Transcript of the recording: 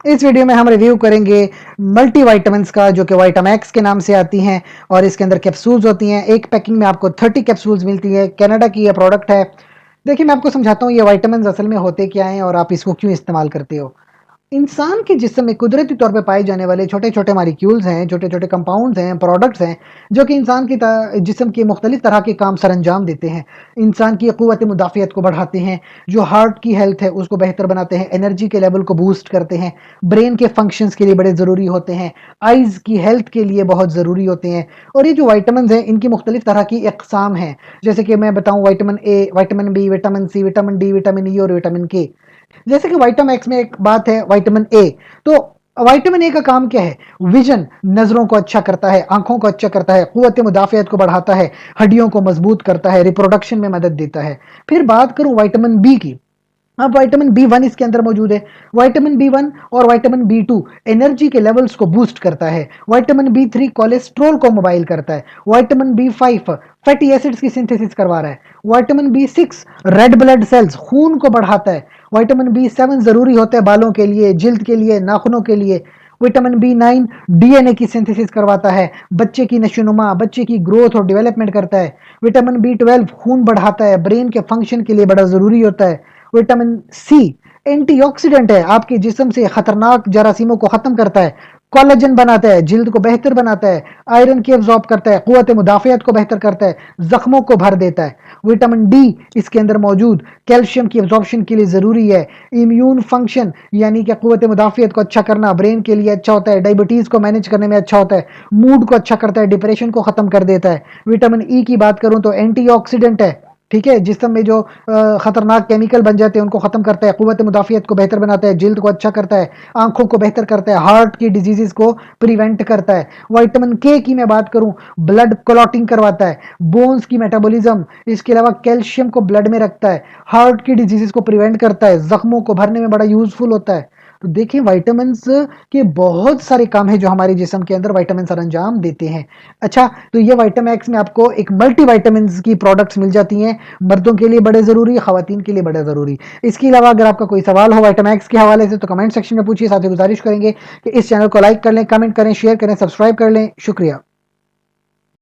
इस वीडियो में हम रिव्यू करेंगे मल्टी वाइटामिन्स का, जो कि वाइटामैक्स के नाम से आती हैं और इसके अंदर कैप्सूल्स होती हैं। एक पैकिंग में आपको 30 कैप्सूल्स मिलती है। कनाडा की यह प्रोडक्ट है। देखिए, मैं आपको समझाता हूँ ये वाइटामिन्स असल में होते क्या हैं और आप इसको क्यों इस्तेमाल करते हो। इंसान के जिस्म में कुदरती तौर पे पाए जाने वाले छोटे-छोटे मॉलिक्यूल्स हैं, छोटे-छोटे कंपाउंड्स हैं, प्रोडक्ट्स हैं, जो कि इंसान की जिस्म के मुख्तलिफ तरह के काम सरअंजाम देते हैं। इंसान की क़ुव्वत मुदाफ़ियत को बढ़ाते हैं, जो हार्ट की हेल्थ है उसको बेहतर बनाते हैं, एनर्जी के लेवल को बूस्ट करते हैं, ब्रेन के फंक्शंस के लिए बड़े ज़रूरी होते हैं, आइज़ की हेल्थ के लिए बहुत ज़रूरी होते हैं। और ये जो विटामिन्स हैं इनकी मुख्तलिफ तरह की अक़साम हैं। जैसे कि मैं बताऊँ, vitamin A, vitamin B, vitamin C, vitamin D, vitamin E और विटामिन के। जैसे कि वाइटामैक्स में एक बात है विटामिन ए। तो विटामिन ए का काम क्या है? विजन, नजरों को अच्छा करता है, आंखों को अच्छा करता है, कुव्वत मुदाफियत को बढ़ाता है, हड्डियों को मजबूत करता है, रिप्रोडक्शन में मदद देता है। फिर बात करूं विटामिन बी की। अब विटामिन बी वन इसके अंदर मौजूद है। विटामिन बी वन और विटामिन बी टू एनर्जी के लेवल्स को बूस्ट करता है। विटामिन बी थ्री कोलेस्ट्रोल को मोबाइल करता है। Vitamin B five fatty acids की सिंथेसिस करवा रहा है। Vitamin B six red blood cells, खून को बढ़ाता है। विटामिन बी सेवन जरूरी होता है बालों के लिए, जिल्द के लिए, नाखूनों के लिए। विटामिन बी नाइन डीएनए की सिंथेसिस करवाता है, बच्चे की नशोनुमा, बच्चे की ग्रोथ और डेवलपमेंट करता है। विटामिन बी ट्वेल्व खून बढ़ाता है, ब्रेन के फंक्शन के लिए बड़ा जरूरी होता है। विटामिन सी एंटीऑक्सीडेंट है, आपके जिस्म से खतरनाक जरासीमों को खत्म करता है, कोलेजन बनाता है, जिल्द को बेहतर बनाता है, आयरन की एब्जॉर्ब करता है, कुव्वत मुदाफियत को बेहतर करता है, जख्मों को भर देता है। विटामिन डी इसके अंदर मौजूद कैल्शियम की एब्जॉर्प्शन के लिए ज़रूरी है। इम्यून फंक्शन यानी कि कुव्वत मुदाफियत को अच्छा करना ब्रेन के लिए अच्छा होता है, डायबिटीज़ को मैनेज करने में अच्छा होता है, मूड को अच्छा करता है, डिप्रेशन को ख़त्म कर देता है। विटामिन ई की बात करूँ तो एंटीऑक्सीडेंट है, ठीक है, जिस्म में जो खतरनाक केमिकल बन जाते हैं उनको खत्म करता है, कुव्वत मुदाफियत को बेहतर बनाता है, जिल्द को अच्छा करता है, आंखों को बेहतर करता है, हार्ट की डिजीजेस को प्रिवेंट करता है। विटामिन के की मैं बात करूं, ब्लड क्लॉटिंग करवाता है, बोन्स की मेटाबॉलिज्म, इसके अलावा कैल्शियम को ब्लड में रखता है, हार्ट की डिजीजेस को प्रिवेंट करता है, जख्मों को भरने में बड़ा यूजफुल होता है। तो देखिए, विटामिन्स के बहुत सारे काम हैं जो हमारे जिस्म के अंदर विटामिन अंजाम देते हैं। अच्छा, तो ये विटामैक्स में आपको एक मल्टी विटामिन्स की प्रोडक्ट्स मिल जाती हैं। मर्दों के लिए बड़े ज़रूरी, ख़वातीन के लिए बड़े ज़रूरी। इसके अलावा अगर आपका कोई सवाल हो विटामैक्स के हवाले से तो कमेंट सेक्शन में पूछिए। साथ ही गुजारिश करेंगे कि इस चैनल को लाइक कर लें, कमेंट करें, शेयर करें, सब्सक्राइब कर लें। शुक्रिया।